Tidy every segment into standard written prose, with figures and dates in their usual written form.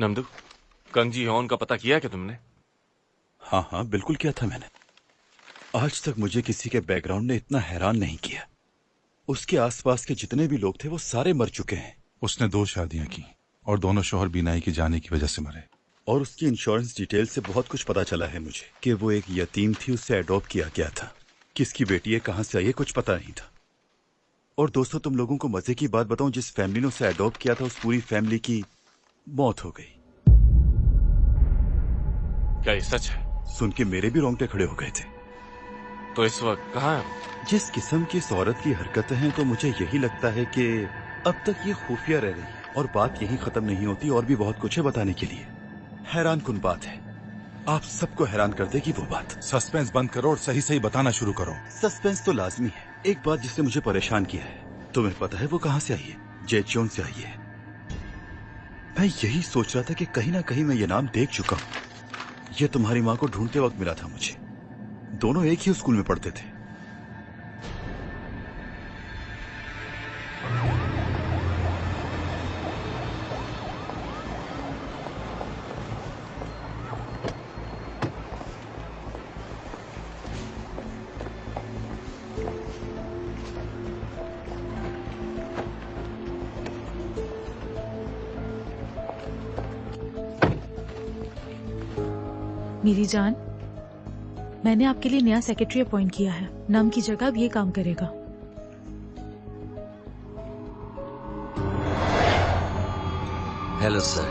नमदू, कंगजी horn का पता किया क्या तुमने? हाँ हाँ बिल्कुल किया था मैंने। आज तक मुझे किसी के बैकग्राउंड ने इतना हैरान नहीं किया। उसके आसपास के जितने भी लोग थे वो सारे मर चुके हैं। उसने 2 शादियां की और दोनों शौहर बीनाई के जाने की वजह से मरे। और उसकी इंश्योरेंस डिटेल से बहुत कुछ पता चला है मुझे कि वो एक यतीम थी, उससे अडॉप्ट किया गया था। किसकी बेटी है, कहां से आई है, कुछ पता नहीं था। और दोस्तों, तुम लोगों को मजे की बात बताऊं, जिस फैमिली ने उसे अडॉप्ट किया था उस पूरी फैमिली की मौत हो गई। क्या ये सच है? सुन के मेरे भी रोंगटे खड़े हो गए थे। तो इस वक्त कहाँ है? जिस किस्म की इस औरत की हरकतें हैं तो मुझे यही लगता है कि अब तक ये खुफिया रह रही है और बात यही खत्म नहीं होती। और भी बहुत कुछ है बताने के लिए। हैरान कुन बात है, आप सबको हैरान कर देगी वो बात। सस्पेंस बंद करो और सही सही बताना शुरू करो। सस्पेंस तो लाजमी है। एक बात जिसने मुझे परेशान किया है, तुम्हें पता है वो कहां से आई है? जेचोन से आई है। मैं यही सोच रहा था कि कहीं ना कहीं मैं ये नाम देख चुका हूं। ये तुम्हारी माँ को ढूंढते वक्त मिला था मुझे। दोनों एक ही स्कूल में पढ़ते थे। मेरी जान, मैंने आपके लिए नया सेक्रेटरी अपॉइंट किया है। नम की जगह अब ये काम करेगा। हेलो सर,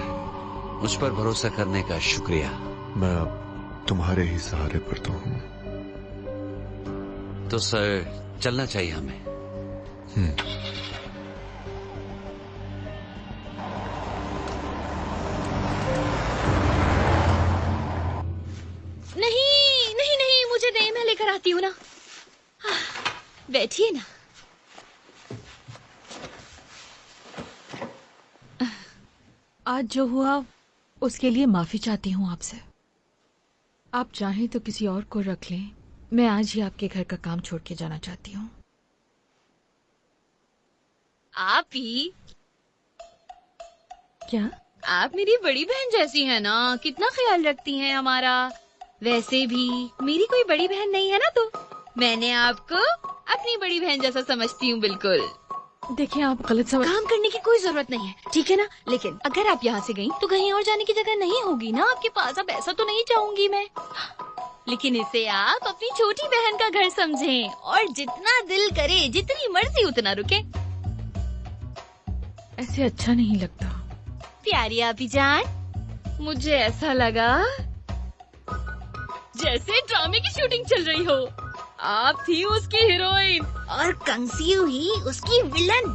मुझ पर भरोसा करने का शुक्रिया। मैं अब तुम्हारे ही सहारे पर तो हूँ। तो सर चलना चाहिए हमें। नहीं नहीं नहीं, मुझे दे, मैं लेकर आती हूँ ना। बैठिए ना। आज जो हुआ उसके लिए माफी चाहती हूँ आपसे। आप चाहें तो किसी और को रख लें। मैं आज ही आपके घर का काम छोड़ के जाना चाहती हूँ। आप ही? क्या? आप मेरी बड़ी बहन जैसी है ना, कितना ख्याल रखती हैं हमारा। वैसे भी मेरी कोई बड़ी बहन नहीं है ना, तो मैंने आपको अपनी बड़ी बहन जैसा समझती हूँ। बिल्कुल। देखिए, आप गलत समझ। काम करने की कोई जरूरत नहीं है, ठीक है ना? लेकिन अगर आप यहाँ से गईं तो कहीं और जाने की जगह नहीं होगी ना आपके पास। अब ऐसा तो नहीं चाहूंगी मैं, लेकिन इसे आप अपनी छोटी बहन का घर समझें और जितना दिल करे, जितनी मर्जी उतना रुके। ऐसे अच्छा नहीं लगता। प्यारी आपी जान, मुझे ऐसा लगा जैसे ड्रामे की शूटिंग चल रही हो। आप थी उसकी हीरोइन और कंसीव ही उसकी विलन।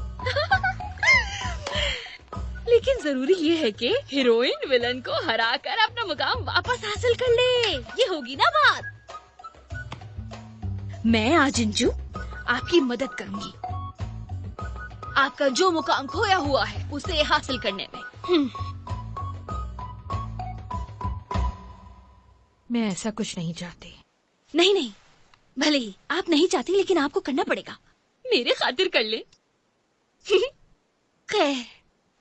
लेकिन जरूरी ये है कि हीरोइन विलन को हराकर अपना मुकाम वापस हासिल कर ले। ये होगी ना बात। मैं आज अंजू आपकी मदद करूंगी, आपका जो मुकाम खोया हुआ है उसे हासिल करने में। मैं ऐसा कुछ नहीं चाहती। नहीं नहीं, भले ही आप नहीं चाहती, लेकिन आपको करना पड़ेगा। मेरे खातिर कर ले। खैर,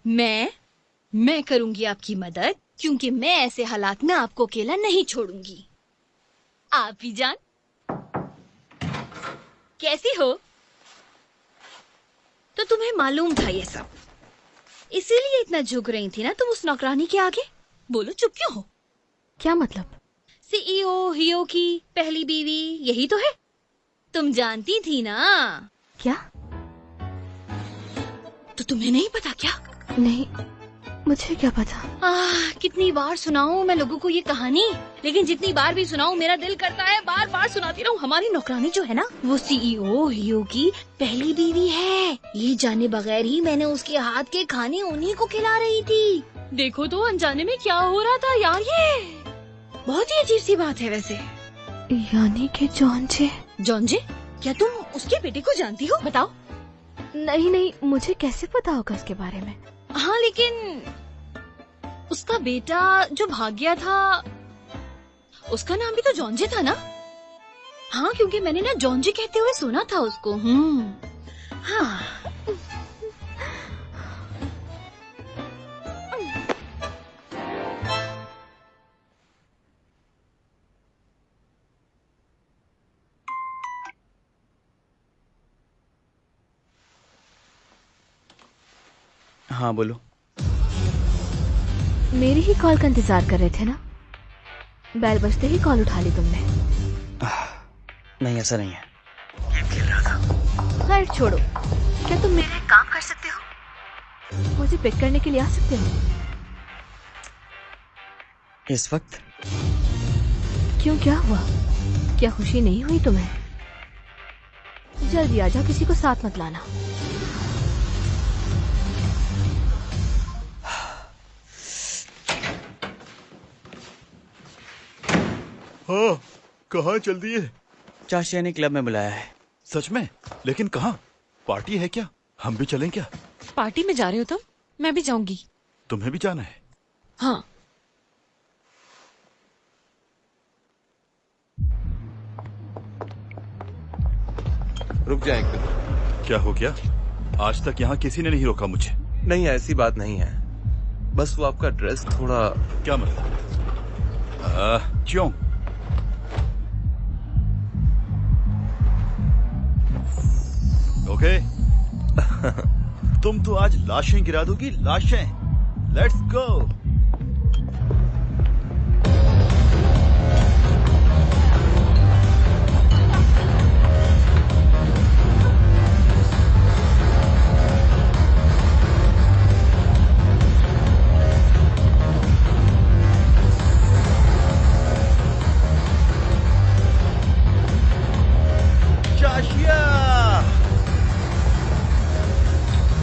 मैं करूंगी आपकी मदद, क्योंकि मैं ऐसे हालात में आपको अकेला नहीं छोड़ूंगी। आप भी जान, कैसी हो? तो तुम्हें मालूम था ये सब, इसीलिए इतना झुक रही थी ना तुम उस नौकरानी के आगे। बोलो, चुप क्यों हो? क्या मतलब? सीईओ हियो की पहली बीवी यही तो है। तुम जानती थी ना? क्या? तो तुम्हें नहीं पता क्या? नहीं, मुझे क्या पता। कितनी बार सुनाऊं मैं लोगों को ये कहानी, लेकिन जितनी बार भी सुनाऊं मेरा दिल करता है बार बार सुनाती रहूं। हमारी नौकरानी जो है ना, वो सीईओ हियो की पहली बीवी है। ये जाने बगैर ही मैंने उसके हाथ के खाने उन्हीं को खिला रही थी। देखो तो अनजाने में क्या हो रहा था यार। ये बहुत ही अजीब सी बात है वैसे। यानी कि जॉनजे? जॉनजे? क्या तुम उसके बेटे को जानती हो? बताओ। नहीं नहीं, मुझे कैसे पता होगा उसके बारे में? हाँ, लेकिन उसका बेटा जो भाग गया था, उसका नाम भी तो जॉनजे था ना? हाँ, क्योंकि मैंने ना जॉनजे कहते हुए सुना था उसको। हाँ। हाँ बोलो। मेरी ही कॉल का इंतजार कर रहे थे ना? बैल बजते ही कॉल उठा ली तुमने। नहीं ऐसा नहीं है, गेम खेल रहा था। खैर छोड़ो, क्या तुम मेरा एक काम कर सकते हो? मुझे पिक करने के लिए आ सकते हो? इस वक्त? क्यों, क्या हुआ? क्या खुशी नहीं हुई तुम्हें? जल्दी आ जाओ, किसी को साथ मत लाना। हाँ, कहाँ चल दिए? चाचिया ने क्लब में बुलाया है। सच में? लेकिन कहाँ? पार्टी है क्या? हम भी चलें क्या? पार्टी में जा रहे हो तुम? मैं भी जाऊंगी। तुम्हें भी जाना है? हाँ। रुक जाए एक मिनट। क्या हो गया? आज तक यहाँ किसी ने नहीं रोका मुझे। नहीं ऐसी बात नहीं है, बस वो आपका ड्रेस थोड़ा। क्या मतलब? क्यों? ओके। तुम तो आज लाशें गिरा दोगी, लाशें। Let's go.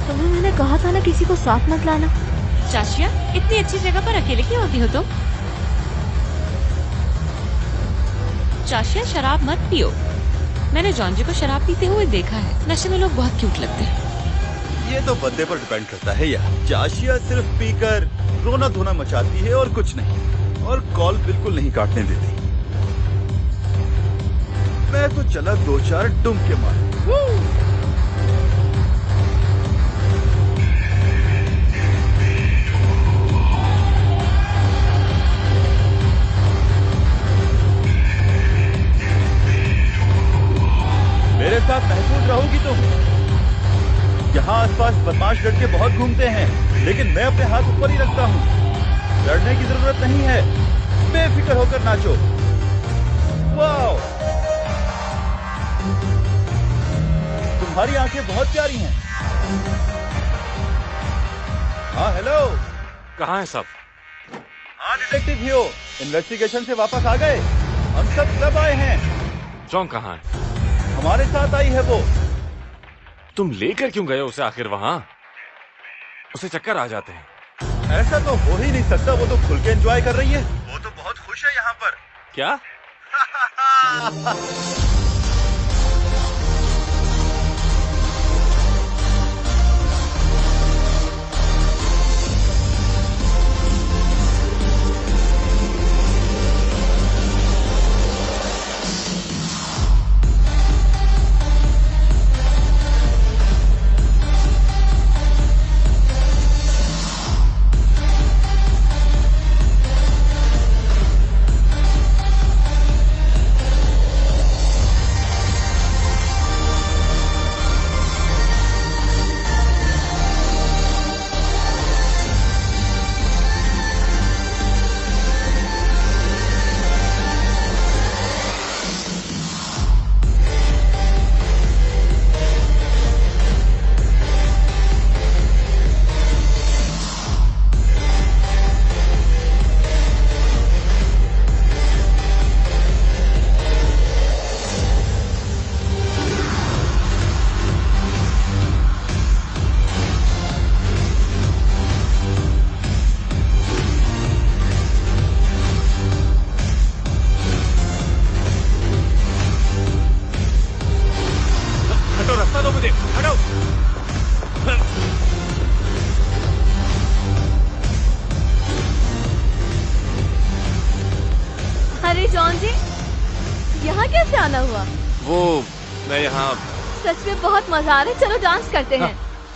तुम्हें मैंने कहा था ना किसी को साथ मत लाना। चाचिया, इतनी अच्छी जगह पर अकेले क्यों होती हो तुम? चाचिया, शराब मत पियो। मैंने जॉन जी को शराब पीते हुए देखा है। नशे में लोग बहुत क्यूट लगते हैं। ये तो बंदे पर डिपेंड करता है यार। चाशिया सिर्फ पीकर रोना धोना मचाती है और कुछ नहीं, और कॉल बिल्कुल नहीं काटने देती। मैं तो चला 2-4 डुमके मार। मेरे साथ महफूज रहोगी तुम। यहाँ आसपास बदमाश लड़के बहुत घूमते हैं, लेकिन मैं अपने हाथ ऊपर ही रखता हूँ। डरने की जरूरत नहीं है, बेफिक्र होकर नाचो। वाओ, तुम्हारी आंखें बहुत प्यारी हैं। हाँ हेलो। कहाँ है सब? हाँ डिटेक्टिव हीरो, इन्वेस्टिगेशन से वापस आ गए। हम सब क्लब आए हैं। जॉन कहाँ है? हमारे साथ आई है वो। तुम लेकर क्यों गए उसे आखिर वहाँ? उसे चक्कर आ जाते हैं। ऐसा तो हो ही नहीं सकता, वो तो खुल के एंजॉय कर रही है। वो तो बहुत खुश है यहाँ पर। क्या? अरे जॉन जी, यहाँ कैसे आना हुआ? वो मैं यहाँ। सच में बहुत मजा आ रहा है, चलो डांस करते हैं।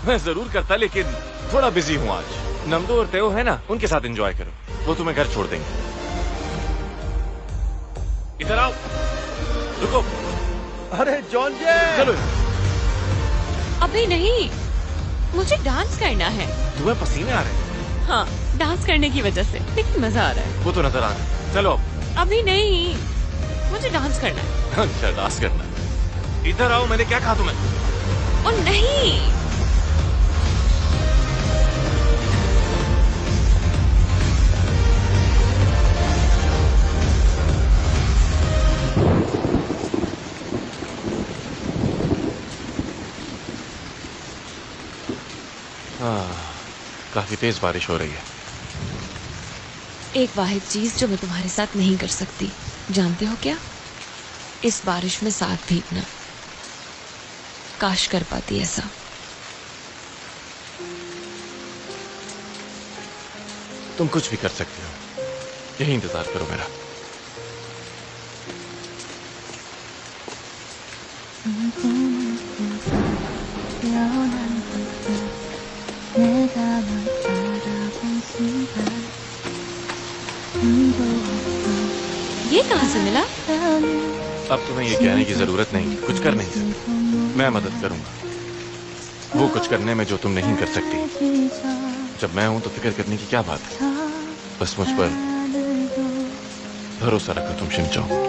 मैं जरूर करता, लेकिन थोड़ा बिजी हूँ आज। नमदो और तेओ है ना, उनके साथ एंजॉय करो, वो तुम्हें घर छोड़ देंगे। इधर आओ, रुको। अरे जॉन जी, चलो। अभी नहीं। मुझे डांस करना है। तुम्हें पसीने आ रहे हैं? हाँ, डांस करने की वजह से, लेकिन मजा आ रहा है। वो तो नजर आ रहा है। चलो अब। अभी नहीं, मुझे डांस करना है। अच्छा, डांस करना है। इधर आओ, मैंने क्या कहा तुम्हें? ओ नहीं, काफी तेज बारिश हो रही है। एक वाहिद चीज जो मैं तुम्हारे साथ नहीं कर सकती, जानते हो क्या? इस बारिश में साथ भीगना। काश कर पाती ऐसा। तुम कुछ भी कर सकते हो, यही इंतजार करो मेरा। ये कहाँ से मिला? अब तुम्हें ये कहने की जरूरत नहीं, कुछ कर नहीं सकती। मैं मदद करूंगा वो कुछ करने में जो तुम नहीं कर सकती। जब मैं हूं तो फिक्र करने की क्या बात है। बस मुझ पर भरोसा रखो तुम शिनचो।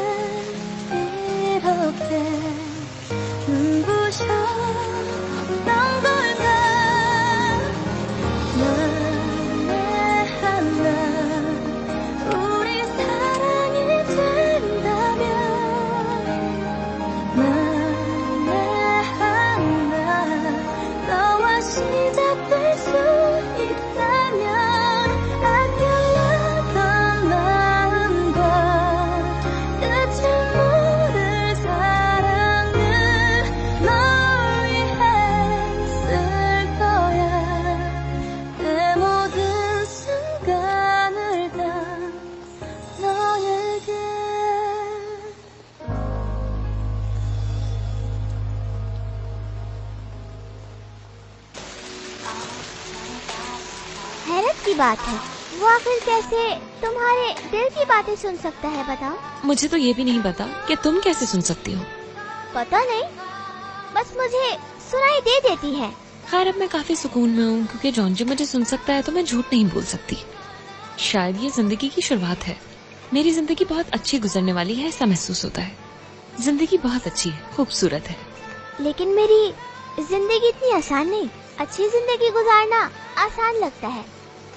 बात है, वो आखिर कैसे तुम्हारे दिल की बातें सुन सकता है, बताओ? मुझे तो ये भी नहीं पता कि तुम कैसे सुन सकती हो। पता नहीं, बस मुझे सुनाई दे देती है। खैर, अब मैं काफी सुकून में हूँ क्योंकि जॉन जी मुझे सुन सकता है तो मैं झूठ नहीं बोल सकती। शायद ये जिंदगी की शुरुआत है। मेरी जिंदगी बहुत अच्छी गुजरने वाली है, ऐसा महसूस होता है। जिंदगी बहुत अच्छी है, खूबसूरत है। लेकिन मेरी जिंदगी इतनी आसान नहीं। अच्छी जिंदगी गुजारना आसान लगता है,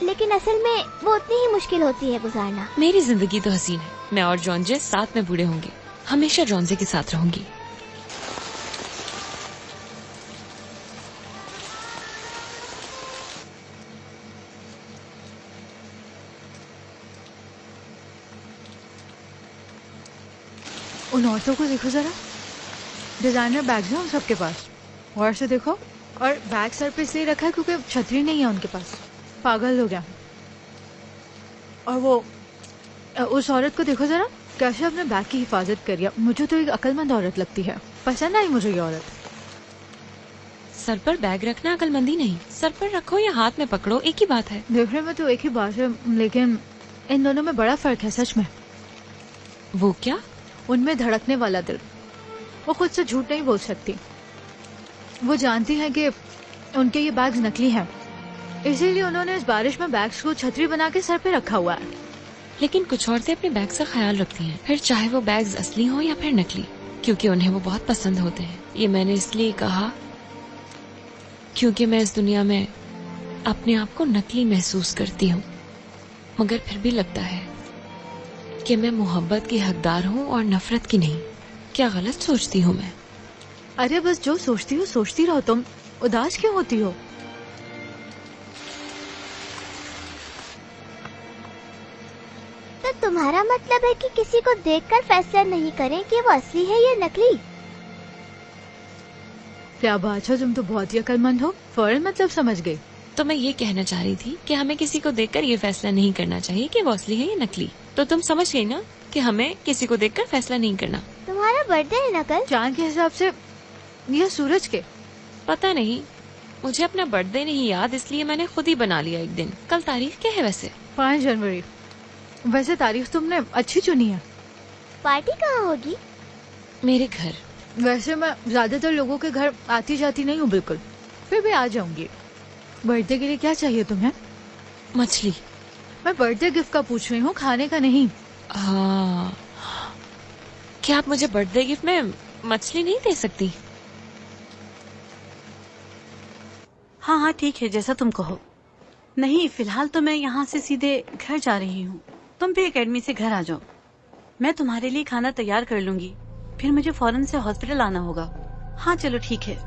लेकिन असल में वो उतनी ही मुश्किल होती है गुजारना। मेरी जिंदगी तो हसीन है। मैं और जॉन्जे साथ में बूढ़े होंगे। हमेशा जॉन्जे के साथ रहूंगी। उन औरतों को देखो जरा, डिजाइनर बैग्स हैं उन सबके पास। और से देखो, और बैग सर पे इसलिए रखा है क्योंकि छतरी नहीं है उनके पास। पागल हो गया। और वो उस औरत को देखो जरा, कैसे अपने बैग की हिफाजत करिए। मुझे तो एक अक्लमंद औरत लगती है, पसंद आई मुझे ये औरत। सर पर बैग रखना अक्लमंदी नहीं। सर पर रखो या हाथ में पकड़ो, एक ही बात है। देखने में तो एक ही बात है, लेकिन इन दोनों में बड़ा फर्क है सच में। वो क्या? उनमें धड़कने वाला दिल। वो खुद से झूठ नहीं बोल सकती। वो जानती है कि उनके ये बैग्स नकली हैं, इसीलिए उन्होंने इस बारिश में बैग्स को छतरी बना के सर पे रखा हुआ है। लेकिन कुछ औरतें अपने बैग का ख्याल रखती हैं, फिर चाहे वो बैग्स असली हो या फिर नकली, क्योंकि उन्हें वो बहुत पसंद होते हैं। ये मैंने इसलिए कहा क्योंकि मैं इस दुनिया में अपने आप को नकली महसूस करती हूँ, मगर फिर भी लगता है कि मैं मोहब्बत की हकदार हूँ और नफरत की नहीं। क्या गलत सोचती हूँ मैं? अरे बस जो सोचती हो सोचती रहो, तुम उदास क्यों होती हो? तो तुम्हारा मतलब है कि किसी को देखकर फैसला नहीं करें कि वो असली है या नकली? क्या बात है, तुम तो बहुत ही अक्लमंद हो, फौरन मतलब समझ गई। तो मैं ये कहना चाह रही थी कि हमें किसी को देखकर ये फैसला नहीं करना चाहिए कि वो असली है या नकली। तो तुम समझ गई ना कि हमें किसी को देखकर फैसला नहीं करना। तुम्हारा बर्थडे है ना कल? चांद के हिसाब से या सूरज के? पता नहीं, मुझे अपना बर्थडे नहीं याद, इसलिए मैंने खुद ही बना लिया एक दिन। कल तारीख क्या है वैसे? 5 जनवरी। वैसे तारीख तुमने अच्छी चुनी है। पार्टी कहाँ होगी? मेरे घर। वैसे मैं ज्यादातर लोगों के घर आती जाती नहीं हूँ बिल्कुल, फिर भी आ जाऊंगी। बर्थडे के लिए क्या चाहिए तुम्हें? मछली। मैं बर्थडे गिफ्ट का पूछ रही हूँ, खाने का नहीं। हाँ, क्या आप मुझे बर्थडे गिफ्ट में मछली नहीं दे सकती? हाँ हाँ ठीक है, जैसा तुम कहो। नहीं, फिलहाल तो मैं यहाँ से सीधे घर जा रही हूँ। तुम भी एकेडमी से घर आ जाओ, मैं तुम्हारे लिए खाना तैयार कर लूंगी। फिर मुझे फौरन से हॉस्पिटल आना होगा। हाँ चलो ठीक है।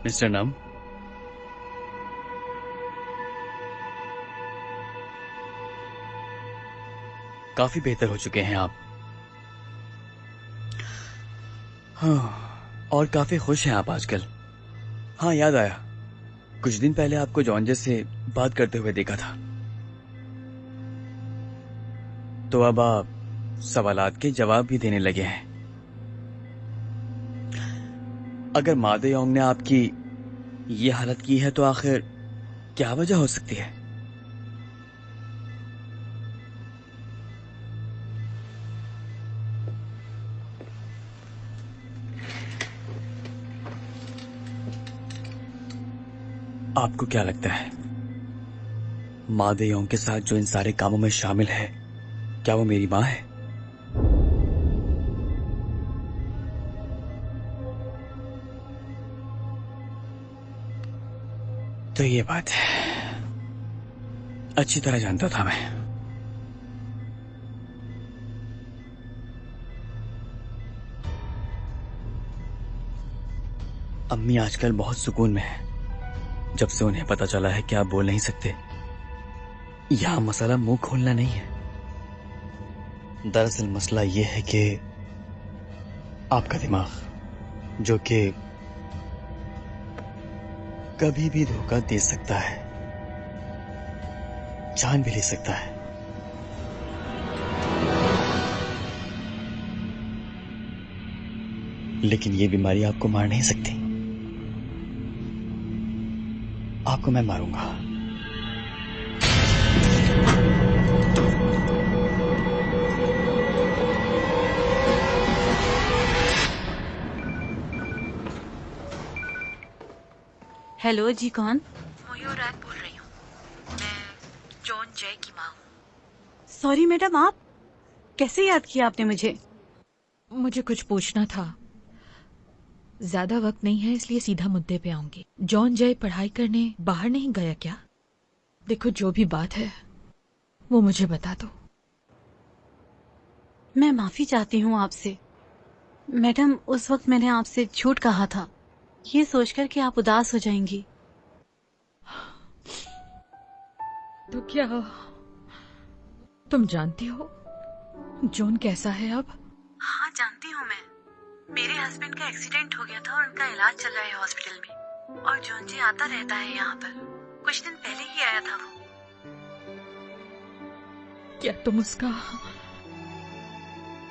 मिस्टर नम, काफी बेहतर हो चुके हैं आप। हाँ, और काफी खुश हैं आप आजकल। हाँ याद आया, कुछ दिन पहले आपको जॉन से बात करते हुए देखा था। तो अब आप सवालात के जवाब भी देने लगे हैं। अगर मादे योंग ने आपकी ये हालत की है तो आखिर क्या वजह हो सकती है? आपको क्या लगता है मादे योंग के साथ जो इन सारे कामों में शामिल है, क्या वो मेरी मां है? तो ये बात है, अच्छी तरह जानता था मैं। अम्मी आजकल बहुत सुकून में है, जब से उन्हें पता चला है कि आप बोल नहीं सकते। यहां मसला मुंह खोलना नहीं है। दरअसल मसला ये है कि आपका दिमाग, जो कि कभी भी धोखा दे सकता है, जान भी ले सकता है। लेकिन ये बीमारी आपको मार नहीं सकती। आपको मैं मारूंगा। हेलो जी, कौन? मयूर रात बोल रही हूँ। मैं जॉन जय की माँ हूँ। सॉरी मैडम, आप कैसे याद किया आपने मुझे? मुझे कुछ पूछना था। ज्यादा वक्त नहीं है, इसलिए सीधा मुद्दे पे आऊंगी। जॉन जय पढ़ाई करने बाहर नहीं गया क्या? देखो, जो भी बात है वो मुझे बता दो। मैं माफी चाहती हूँ आपसे मैडम। उस वक्त मैंने आपसे झूठ कहा था, ये सोचकर कि आप उदास हो जाएंगी। तो क्या तुम जानती हो जॉन कैसा है अब? हाँ जानती हूँ मैं। मेरे हस्बैंड का एक्सीडेंट हो गया था और उनका इलाज चल रहा है हॉस्पिटल में। और जॉन जी आता रहता है यहाँ पर। कुछ दिन पहले ही आया था वो। क्या तुम उसका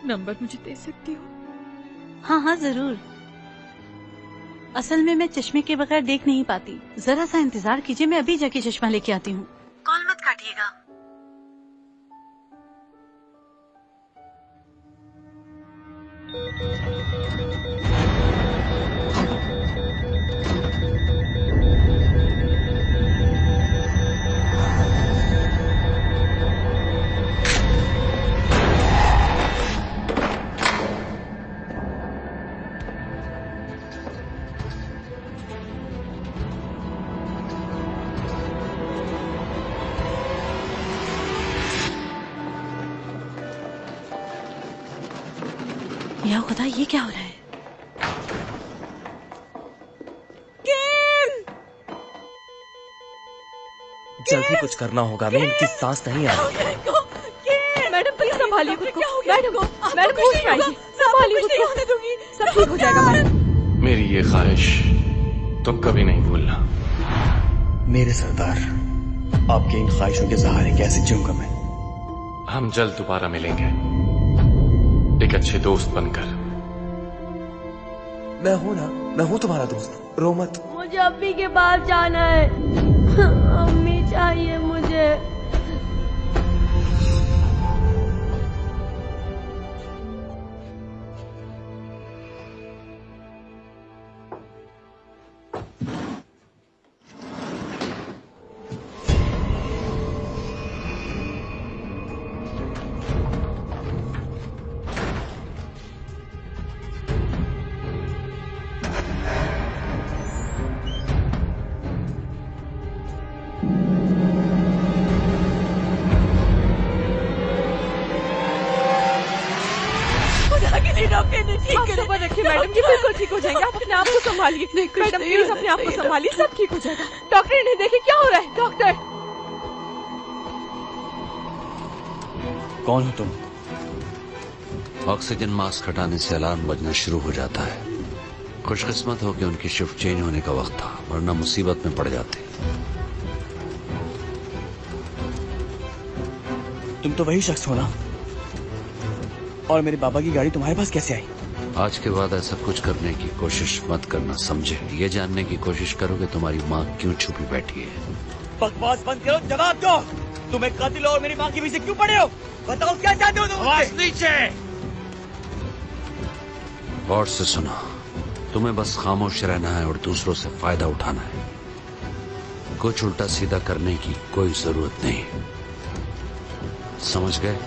नंबर मुझे दे सकती हो? हाँ हाँ जरूर। असल में मैं चश्मे के बगैर देख नहीं पाती। जरा सा इंतजार कीजिए, मैं अभी जाके चश्मा लेके आती हूँ। कॉल मत काटिएगा। या खुदा, ये क्या हो रहा है? जल्दी कुछ करना होगा, मैं इनकी सांस नहीं आ रही। मैडम प्लीज संभालिए खुद को। मैडम होश में आइए, संभालिए खुद को। सब ठीक हो जाएगा मैडम। मेरी ये ख्वाहिश तुम कभी नहीं भूलना। मेरे सरदार, आपके इन ख्वाहिशों के सहारे कैसे जीऊंगा मैं? हम जल्द दोबारा मिलेंगे, एक अच्छे दोस्त बनकर। मैं हूं ना, मैं हूं तुम्हारा दोस्त, रो मत। मुझे अम्मी के पास जाना है। अम्मी चाहिए मुझे। मैडम जी बिल्कुल ठीक हो जाएंगे, आप अपने आप को संभालिए। मैडम प्लीज अपने आप को संभालिए, सब ठीक हो जाएगा। डॉक्टर इन्हें देखिए क्या हो रहा है। डॉक्टर, कौन हो तुम? ऑक्सीजन मास्क हटाने से अलार्म बजना शुरू हो जाता है। खुशकिस्मत हो कि उनकी शिफ्ट चेंज होने का वक्त था, वरना मुसीबत में पड़ जाते। तुम तो वही शख्स हो ना? और मेरे बाबा की गाड़ी तुम्हारे पास कैसे आई? आज के बाद ऐसा कुछ करने की कोशिश मत करना, समझे? ये जानने की कोशिश करो कि तुम्हारी माँ क्यों छुपी बैठी है। बकवास बंद करो, जवाब दो। तुम एक कातिल हो और मेरी माँ के पीछे क्यों पड़े हो? बताओ क्या चाहते हो तुम? आवाज नीचे। गौर से सुनो, तुम्हें बस खामोश रहना है और दूसरों से फायदा उठाना है। कुछ उल्टा सीधा करने की कोई जरूरत नहीं, समझ गए?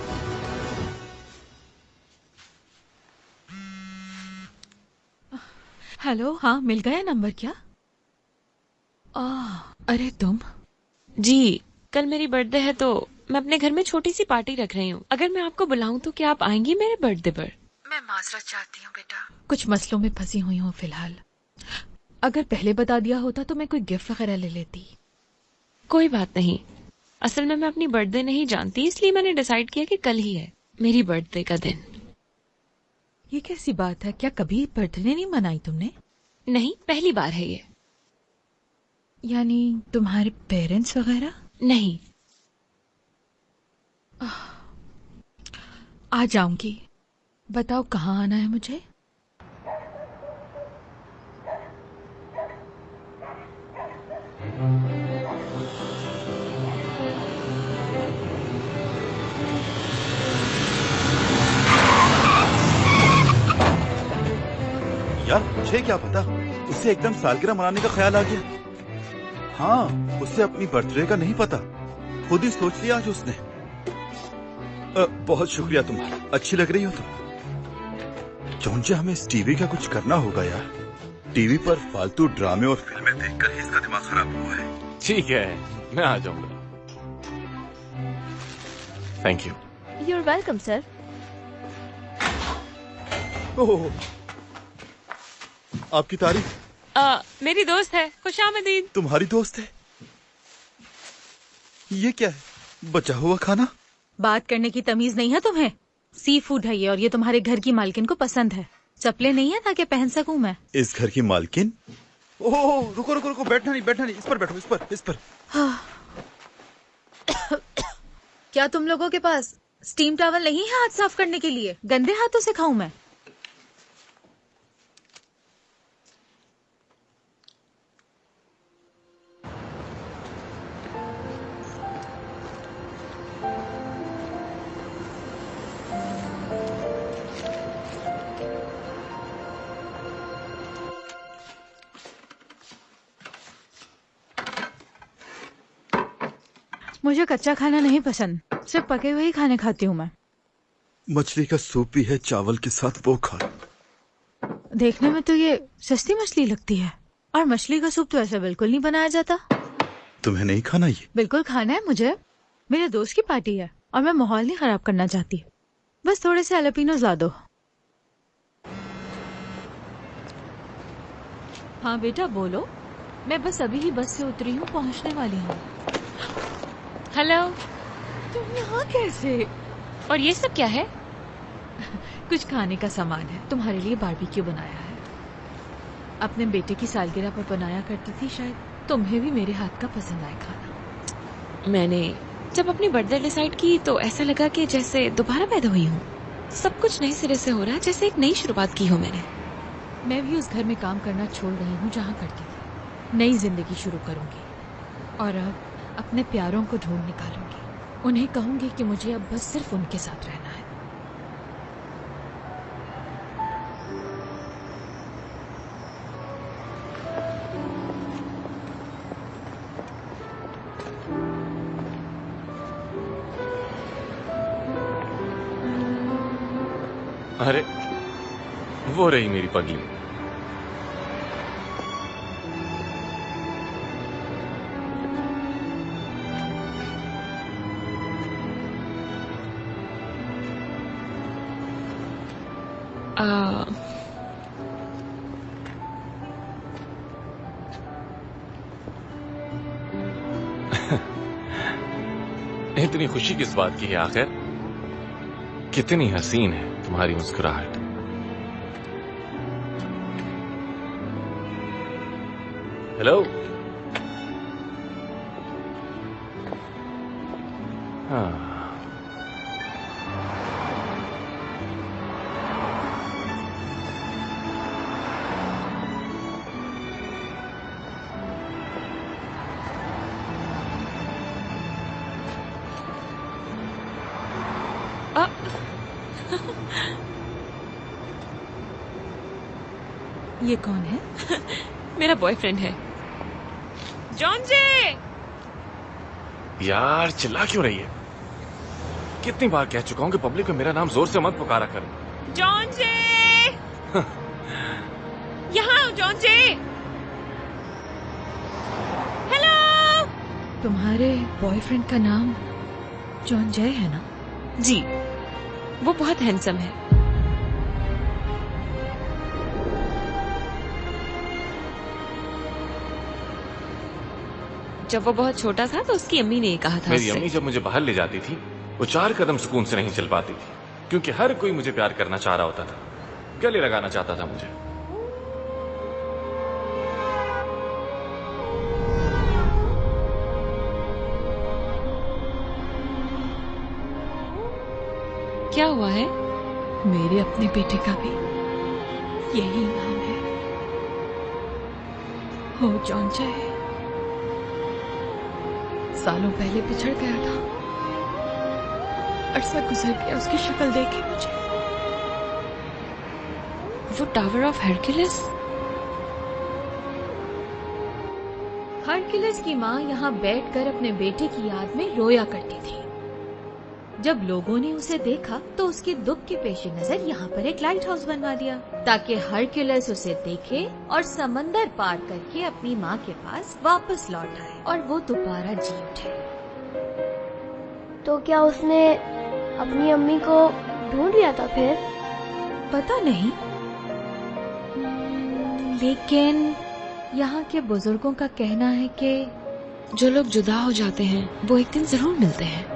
हेलो, हाँ मिल गया नंबर क्या? अरे तुम? जी, कल मेरी बर्थडे है तो मैं अपने घर में छोटी सी पार्टी रख रही हूँ। अगर मैं आपको बुलाऊं तो क्या आप आएंगी मेरे बर्थडे पर? मैं माजरत चाहती हूँ बेटा, कुछ मसलों में फंसी हुई हूँ फिलहाल। अगर पहले बता दिया होता तो मैं कोई गिफ्ट वगैरह ले लेती। कोई बात नहीं, असल में मैं अपनी बर्थडे नहीं जानती, इसलिए मैंने डिसाइड किया कि कल ही है मेरी बर्थडे का दिन। ये कैसी बात है? क्या कभी बर्थडे नहीं मनाई तुमने? नहीं, पहली बार है ये। यानी तुम्हारे पेरेंट्स वगैरह? नहीं। आ जाऊंगी। बताओ कहाँ आना है मुझे? यार मुझे क्या पता, उसे एकदम सालगिरह मनाने का ख्याल आ गया। हाँ, उसे अपनी बर्थडे का नहीं पता, खुद ही सोच लिया आज उसने। बहुत शुक्रिया तुम्हारा, अच्छी लग रही हो तुम। जोंजा, हमें इस टीवी का कुछ करना होगा यार। टीवी पर फालतू ड्रामे और फिल्में देखकर ही इसका दिमाग खराब हुआ है। ठीक है, मैं आ जाऊंगा। Thank you. You're welcome, sir. ओह, आपकी तारीफ। मेरी दोस्त है, खुशामदीद। तुम्हारी दोस्त है? ये क्या है? बचा हुआ खाना? बात करने की तमीज नहीं है तुम्हें? सी फूड है ये, और ये तुम्हारे घर की मालकिन को पसंद है। चप्पलें नहीं है ताकि पहन सकूं मैं। इस घर की मालकिन? ओह, रुको रुको रुको, बैठना नहीं, इस पर बैठो, इस पर। क्या तुम लोगों के पास स्टीम टॉवल नहीं है हाथ साफ करने के लिए? गंदे हाथों से खाऊं मैं? मुझे कच्चा खाना नहीं पसंद, सिर्फ पके हुए ही खाने खाती हूँ मैं। मछली का सूप भी है चावल के साथ, वो खा। देखने में तो ये सस्ती मछली लगती है, और मछली का सूप तो ऐसा बिल्कुल नहीं बनाया जाता। तुम्हें नहीं खाना ये? बिल्कुल खाना है मुझे, मेरे दोस्त की पार्टी है और मैं माहौल नहीं खराब करना चाहती। बस थोड़े से जलापेनोस ला दो। हाँ बेटा बोलो। मैं बस अभी ही बस से उतरी हूँ, पहुँचने वाली हूँ। हेलो। तुम यहाँ कैसे? और ये सब क्या है? कुछ खाने का सामान है, तुम्हारे लिए बारबेक्यू बनाया है। अपने बेटे की सालगिरह पर बनाया करती थी। शायद तुम्हें भी मेरे हाथ का पसंद आए खाना। मैंने जब अपनी बर्थडे डिसाइड की तो ऐसा लगा कि जैसे दोबारा पैदा हुई हूँ। सब कुछ नए सिरे से हो रहा है, जैसे एक नई शुरुआत की हो मैंने। मैं भी उस घर में काम करना छोड़ रही हूँ जहाँ करती थी। नई जिंदगी शुरू करूंगी और अब अपने प्यारों को ढूंढ निकालूंगी। उन्हें कहूंगी कि मुझे अब बस सिर्फ उनके साथ रहना है। अरे वो रही मेरी पगली। इतनी खुशी किस बात की है आखिर? कितनी हसीन है तुम्हारी मुस्कुराहट। हेलो। हाँ, ये कौन है? मेरा बॉयफ्रेंड है। जॉन जे। यार चिल्ला क्यों रही है? कितनी बार कह चुका हूं कि पब्लिक में मेरा नाम जोर से मत पुकारा करो। जॉन जे। यहाँ आओ जॉन जे। हेलो। तुम्हारे बॉयफ्रेंड का नाम जॉन जय है ना? जी, वो बहुत हैंडसम है। जब वो बहुत छोटा था तो उसकी अम्मी ने ये कहा था। मेरी अम्मी जब मुझे बाहर ले जाती थी वो 4 कदम सुकून से नहीं चल पाती थी, क्योंकि हर कोई मुझे प्यार करना चाह रहा होता था, गले लगाना चाहता था मुझे। क्या हुआ है? मेरे अपने बेटे का भी यही नाम है, हो जॉन जय। सालों पहले बिछड़ गया था, अरसा गुजर गया उसकी शक्ल देखे मुझे। वो टावर ऑफ हरक्यूलिस। हरक्यूलिस की माँ यहाँ बैठकर अपने बेटे की याद में रोया करती थी। जब लोगों ने उसे देखा तो उसके दुख के पेश नजर यहाँ पर एक लाइट हाउस बनवा दिया, ताकि हरक्यूलिस उसे देखे और समंदर पार करके अपनी माँ के पास वापस लौट आए और वो दोबारा जी उठे। तो क्या उसने अपनी अम्मी को ढूंढ लिया था फिर? पता नहीं, लेकिन यहाँ के बुजुर्गों का कहना है कि जो लोग जुदा हो जाते हैं वो एक दिन जरूर मिलते हैं।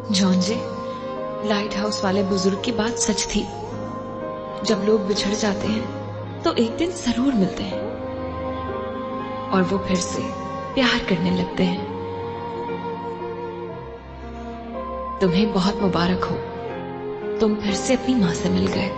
जॉन जे, लाइट हाउस वाले बुजुर्ग की बात सच थी। जब लोग बिछड़ जाते हैं तो एक दिन जरूर मिलते हैं और वो फिर से प्यार करने लगते हैं। तुम्हें बहुत मुबारक हो, तुम फिर से अपनी माँ से मिल गए।